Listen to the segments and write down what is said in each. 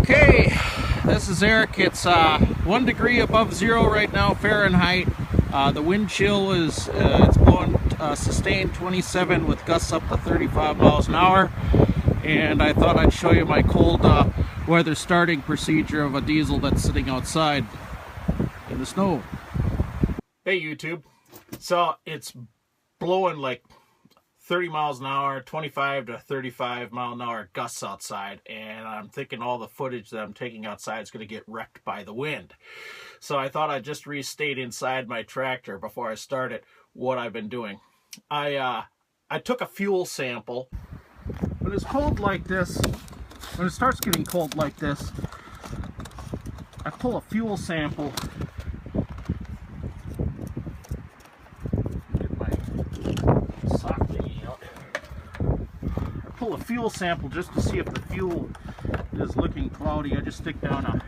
Okay, this is Eric. It's 1 degree above zero right now, Fahrenheit. The wind chill is it's blowing sustained 27 with gusts up to 35 miles an hour. And I thought I'd show you my cold weather starting procedure of a diesel that's sitting outside in the snow. Hey YouTube, so it's blowing like 30 miles an hour, 25 to 35 mile an hour gusts outside, and I'm thinking all the footage that I'm taking outside is going to get wrecked by the wind. So I thought I'd just restate inside my tractor before I started what I've been doing. I took a fuel sample. When it's cold like this, when it starts getting cold like this, I pull a fuel sample. Pull a fuel sample just to see if the fuel is looking cloudy. I just stick down a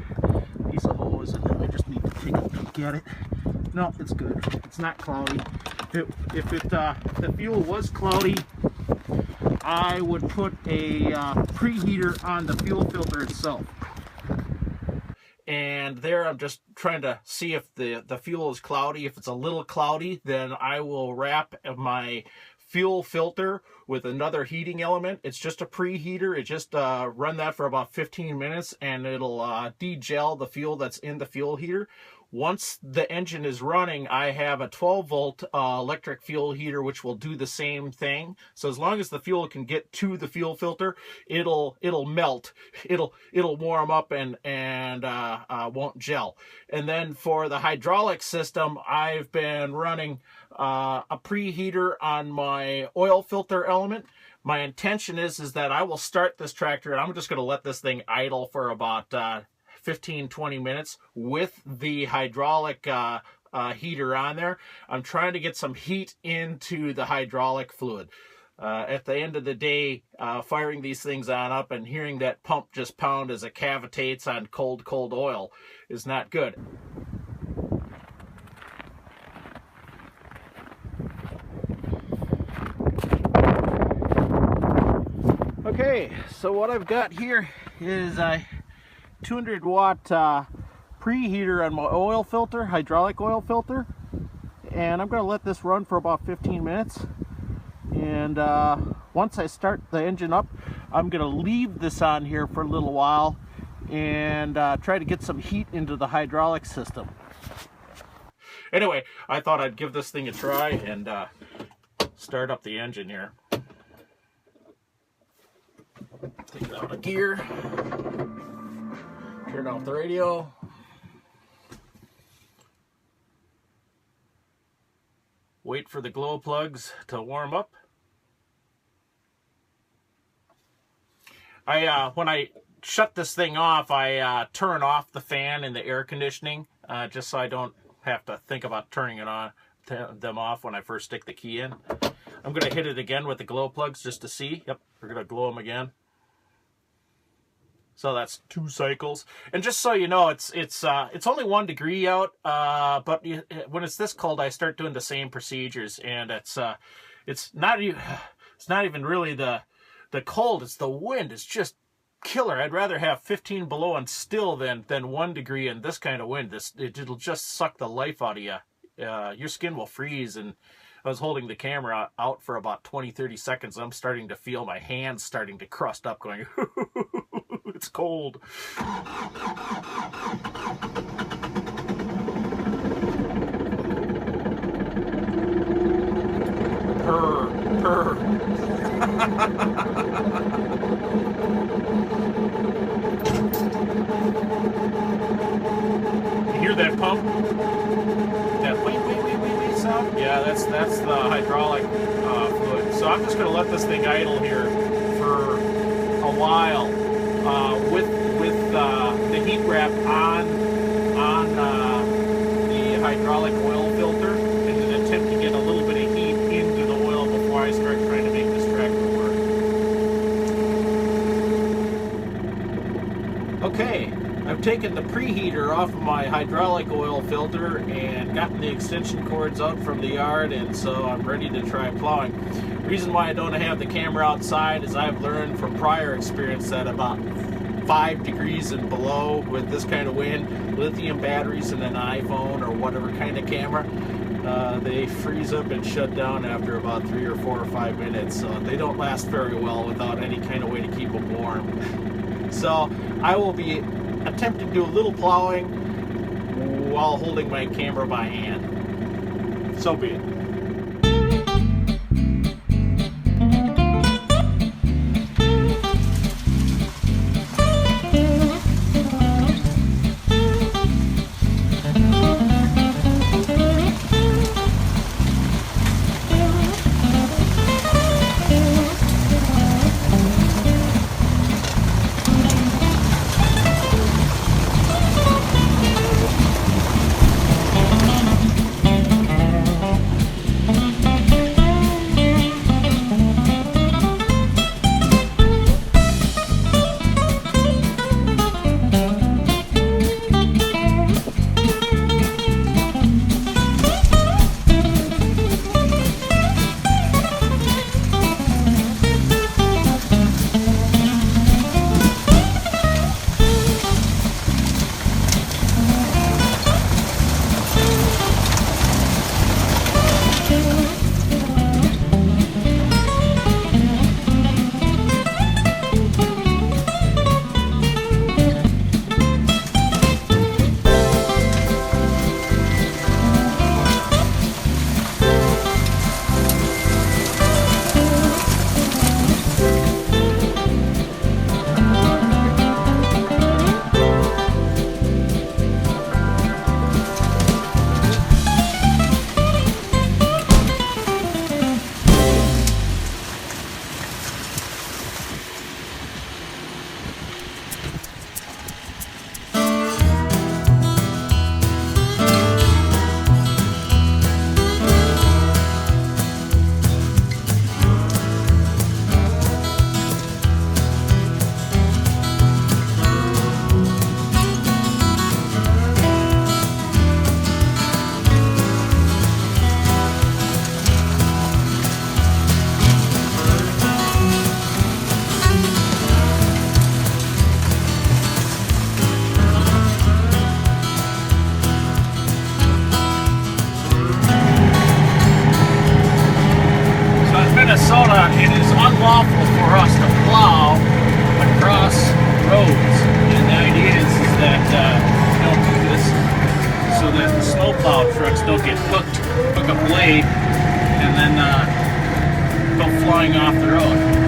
piece of hose and I just need to take a peek at it. No, it's good. It's not cloudy. If the fuel was cloudy, I would put a preheater on the fuel filter itself. And there I'm just trying to see if the fuel is cloudy. If it's a little cloudy, then I will wrap my fuel filter with another heating element. It's just a preheater. It just run that for about 15 minutes and it'll degel the fuel that's in the fuel heater. Once the engine is running, I have a 12-volt electric fuel heater which will do the same thing. So as long as the fuel can get to the fuel filter, it'll melt. It'll warm up and won't gel. And then for the hydraulic system, I've been running a preheater on my oil filter element. My intention is that I will start this tractor and I'm just going to let this thing idle for about 15-20 minutes with the hydraulic heater on there. I'm trying to get some heat into the hydraulic fluid. At the end of the day, firing these things on up and hearing that pump just pound as it cavitates on cold oil is not good. Okay, so what I've got here is a 200 watt preheater on my oil filter, hydraulic oil filter, and I'm going to let this run for about 15 minutes. And once I start the engine up, I'm going to leave this on here for a little while and try to get some heat into the hydraulic system. Anyway, I thought I'd give this thing a try and start up the engine here. Take it out of gear, turn off the radio, wait for the glow plugs to warm up. When I shut this thing off, I turn off the fan and the air conditioning just so I don't have to think about turning it on, them off when I first stick the key in. I'm going to hit it again with the glow plugs just to see. Yep, we're going to glow them again. So that's 2 cycles. And just so you know, it's only 1 degree out, but when it's this cold, I start doing the same procedures, and it's not even really the cold. It's the wind. It's just killer. I'd rather have 15 below and still than 1 degree and this kind of wind. It'll just suck the life out of you. Your skin will freeze. And I was holding the camera out for about 20-30 seconds. I'm starting to feel my hands starting to crust up, going. It's cold. Purr, purr. You hear that pump? That wait sound? Yeah, that's the hydraulic fluid. So I'm just going to let this thing idle here for a while. With the heat wrap on the hydraulic oil filter in an attempt to get a little bit of heat into the oil before I start trying to make this tractor work. Okay, I've taken the preheater off of my hydraulic oil filter and gotten the extension cords out from the yard, and so I'm ready to try plowing. The reason why I don't have the camera outside is I've learned from prior experience that about 5 degrees and below with this kind of wind, lithium batteries in an iPhone or whatever kind of camera, they freeze up and shut down after about 3 or 4 or 5 minutes. So they don't last very well without any kind of way to keep them warm. So I will be attempting to do a little plowing while holding my camera by hand. So be it. Minnesota, it is unlawful for us to plow across roads, and the idea is that we don't do this so that the snowplow trucks don't get hook a blade and then go flying off the road.